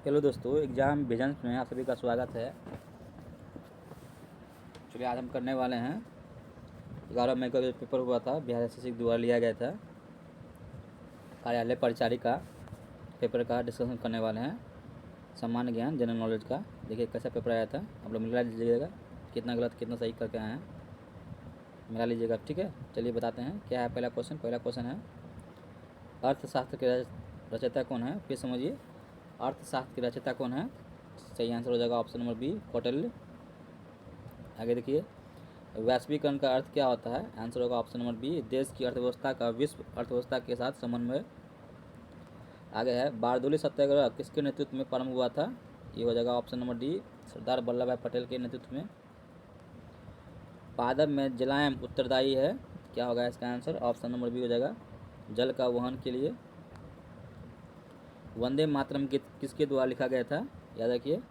Hello दोस्तों, exam visions में आप सभी का स्वागत है। चलिए आज हम करने वाले हैं 11 मई का जो पेपर हुआ था बिहार एसएससी के द्वारा लिया गया था कार्यालय परिचारी का पेपर का डिस्कशन करने वाले हैं। सामान्य ज्ञान जनरल नॉलेज का देखिए कैसा पेपर आया था, आप लोग मिला लीजिएगा कितना गलत कितना सही करके आए हैं, मिला लीजिएगा। ठीक है, चलिए बताते हैं क्या है। पहला क्वेश्चन है अर्थशास्त्र के रचयिता कौन है। फिर समझिए, अर्थशास्त्र की रचयिता कौन है। सही आंसर हो जाएगा ऑप्शन नंबर बी, कौटिल्य। आगे देखिए, वैश्वीकरण का अर्थ क्या होता है। आंसर होगा ऑप्शन नंबर बी, देश की अर्थव्यवस्था का विश्व अर्थव्यवस्था के साथ समन्वय। आगे है बारदोली सत्याग्रह किसके नेतृत्व में प्रारंभ हुआ था। ये हो जाएगा option number D, Sardar Vallabh भाई पटेल के नेतृत्व में। पादप में जलायम उत्तरदायी है, क्या होगा इसका आंसर। ऑप्शन नंबर बी हो जाएगा, जल का वहन के लिए। वंदे मातरम गीत किसके द्वारा लिखा गया था। याद रखिए,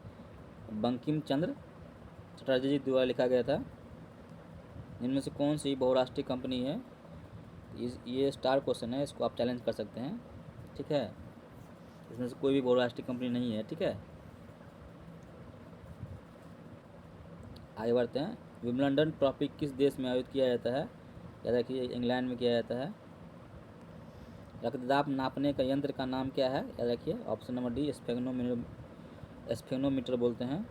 बंकिम चंद्र चटर्जी जी द्वारा लिखा गया था। इनमें से कौन सी बहुराष्ट्रीय कंपनी है। ये स्टार क्वेश्चन है, इसको आप चैलेंज कर सकते हैं। ठीक है, इसमें से कोई भी बहुराष्ट्रीय कंपनी नहीं है। ठीक है, आगे बढ़ते हैं। विम्बलडन ट्रॉफी किस देश में आयोजित किया जाता है। याद रखिए, इंग्लैंड में किया जाता है। रक्तदाब नापने का यंत्र का नाम क्या है। याद रखिए, ऑप्शन नंबर डी, स्फेग्नोमीटर बोलते हैं।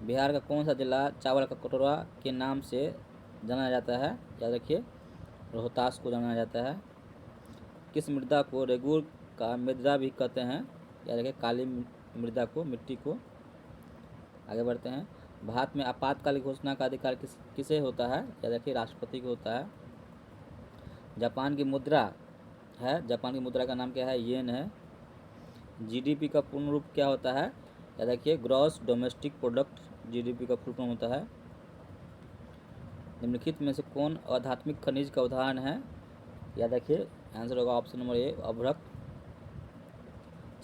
बिहार का कौन सा जिला चावल का कटोरा के नाम से जाना जाता है। याद रखिए, रोहतास को जाना जाता है। किस मृदा को रेगुर का मृदा भी कहते हैं। याद रखिए, काली मृदा को, मिट्टी को। आगे बढ़ते हैं। भारत में आपातकाल घोषणा का अधिकार किसे होता है। याद रखिए, राष्ट्रपति को होता है। जापान की मुद्रा का नाम क्या है। येन है। जीडीपी का पूर्ण रूप क्या होता है। याद रखिए, ग्रॉस डोमेस्टिक प्रोडक्ट जीडीपी का फुल फॉर्म होता है। निम्नलिखित में से कौन आध्यात्मिक खनिज का उदाहरण है। याद रखिए, आंसर होगा ऑप्शन नंबर ए, अभ्रक।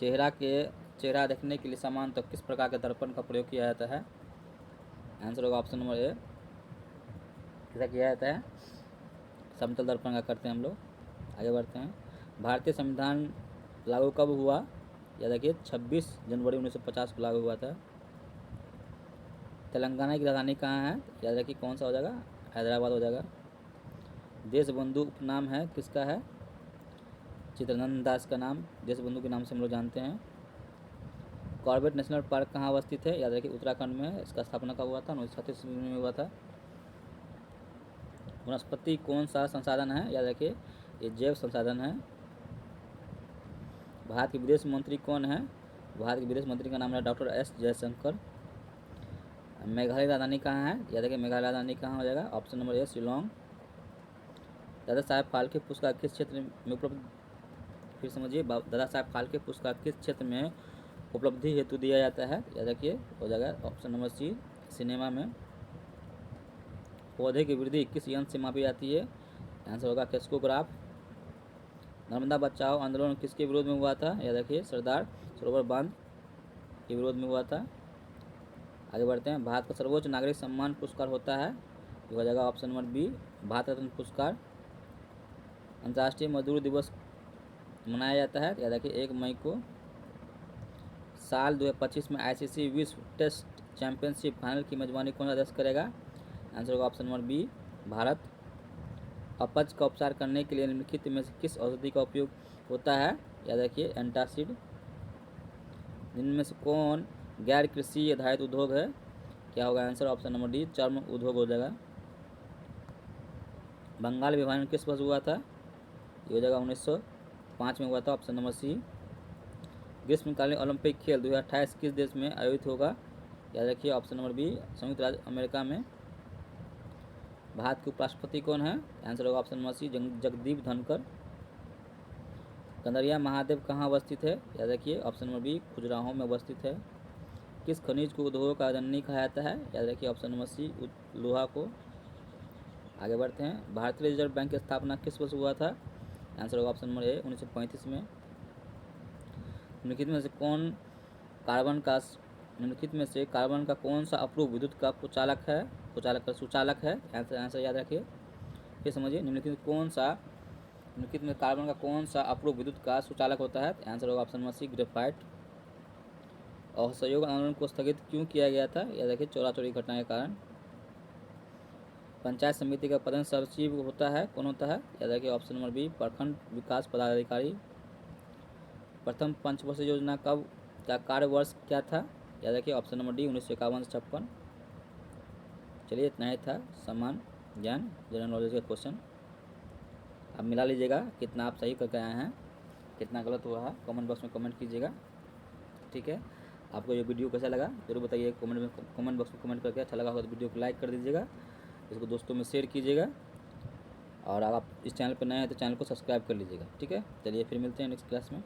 चेहरा देखने के लिए सामान्यतः किस प्रकार के दर्पण का प्रयोग किया जाता है। आंसर होगा ऑप्शन नंबर ए, कैसा किया जाता है, समतल दर्पण का करते हैं हम लोग। आगे बढ़ते हैं। भारतीय संविधान लागू कब हुआ। याद रखिए, 26 जनवरी 1950 को लागू हुआ था। तेलंगाना की राजधानी कहाँ है। याद रखिए, कौन सा हो जाएगा, हैदराबाद हो जाएगा। देशबंधु उपनाम है किसका है। चित्तरंजन दास का नाम देशबंधु के नाम से हम लोग जानते हैं। कॉर्बेट नेशनल पार्क कहाँ अवस्थित है। याद रखिए, उत्तराखंड में। इसका स्थापना कब हुआ था, 1936 में हुआ था। वनस्पति कौन सा संसाधन है। याद रखिए, ये जैव संसाधन है। भारत के विदेश मंत्री कौन है। भारत के विदेश मंत्री का नाम है डॉक्टर एस जयशंकर। मेघालय राजधानी कहाँ है। याद रखिए, मेघालय राजधानी कहाँ हो जाएगा, option number A, Shillong. Dada Saheb Phalke पुरस्कार किस क्षेत्र में उपलब्ध। फिर समझिए, दादा साहेब फाल्के पुरस्कार किस क्षेत्र में उपलब्धि हेतु दिया जाता है। याद रखिए, हो जाएगा ऑप्शन नंबर सी, सिनेमा में। पौधे की वृद्धि किस यंत्र से मापी जाती है। आंसर होगा क्रेस्कोग्राफ। नर्मदा बचाओ आंदोलन किसके विरोध में हुआ था। याद रखिए, सरदार सरोवर बांध के विरोध में हुआ था। आगे बढ़ते हैं। भारत का सर्वोच्च नागरिक सम्मान पुरस्कार होता है, ये हो जाएगा option number B, Bharat Ratna पुरस्कार। अंतर्राष्ट्रीय मजदूर दिवस मनाया जाता है। याद रखिए, 1 मई को। साल 2025 में आईसीसी विश्व टेस्ट चैंपियनशिप फाइनल की मेजबानी कौन सा देश करेगा। आंसर होगा ऑप्शन नंबर बी, भारत। अपच का उपचार करने के लिए निम्नलिखित में से किस औषधि का उपयोग होता है। याद रखिए, एंटासिड। जिनमें से कौन गैर कृषि आधारित उद्योग है। क्या होगा आंसर, ऑप्शन नंबर डी, चर्म उद्योग हो जाएगा। बंगाल विभाजन किस वर्ष हुआ था। ये हो जाएगा 1905 में हुआ था, ऑप्शन नंबर सी। ग्रीष्मकालीन ओलंपिक खेल 2028 किस देश में आयोजित होगा। याद रखिए, ऑप्शन नंबर बी, संयुक्त राज्य अमेरिका में। भारत के उपराष्ट्रपति कौन है। आंसर होगा option number C, Jagdeep Dhankhar. Kandariya Mahadev कहाँ अवस्थित है। याद रखिए, ऑप्शन नंबर बी, खजुराहो में अवस्थित है। किस खनिज को उद्योगों का जननी कहा जाता है। याद रखिए, ऑप्शन नंबर सी, लोहा को। आगे बढ़ते हैं। भारतीय रिजर्व बैंक की स्थापना किस वर्ष हुआ था। आंसर होगा ऑप्शन नंबर ए, 1935 में। निम्नलिखित में से कार्बन का कौन सा अप्रूव विद्युत का सुचालक है। आंसर याद रखिए। फिर समझिए, निम्नलिखित में कार्बन का कौन सा अप्रूव विद्युत का सुचालक होता है। आंसर होगा ऑप्शन नंबर सी, ग्रेफाइट। असहयोग आंदोलन को स्थगित क्यों किया गया था? यह देखिए चोरा चोरी घटना के कारण। पंचायत समिति का प्रधान सचिव होता है, कौन होता है? यह देखिए ऑप्शन नंबर बी, प्रखंड विकास पदाधिकारी। प्रथम पंचवर्षीय योजना कब का कार्य वर्ष क्या था? यह देखिए ऑप्शन नंबर डी, 1951 से 56। चलिए इतना ही था समान ज्ञान जनरल नॉलेज का क्वेश्चन। अब मिला लीजिएगा कितना आप सही करके आए हैं, कितना गलत हुआ है, कमेंट बॉक्स में कमेंट कीजिएगा। ठीक है, आपको ये वीडियो कैसा लगा जरूर बताइए कमेंट बॉक्स में कमेंट करके। अच्छा लगा होगा तो वीडियो को लाइक कर दीजिएगा, इसको दोस्तों में शेयर कीजिएगा, और आप इस चैनल पर नए हैं तो चैनल को सब्सक्राइब कर लीजिएगा। ठीक है, चलिए फिर मिलते हैं नेक्स्ट क्लास में।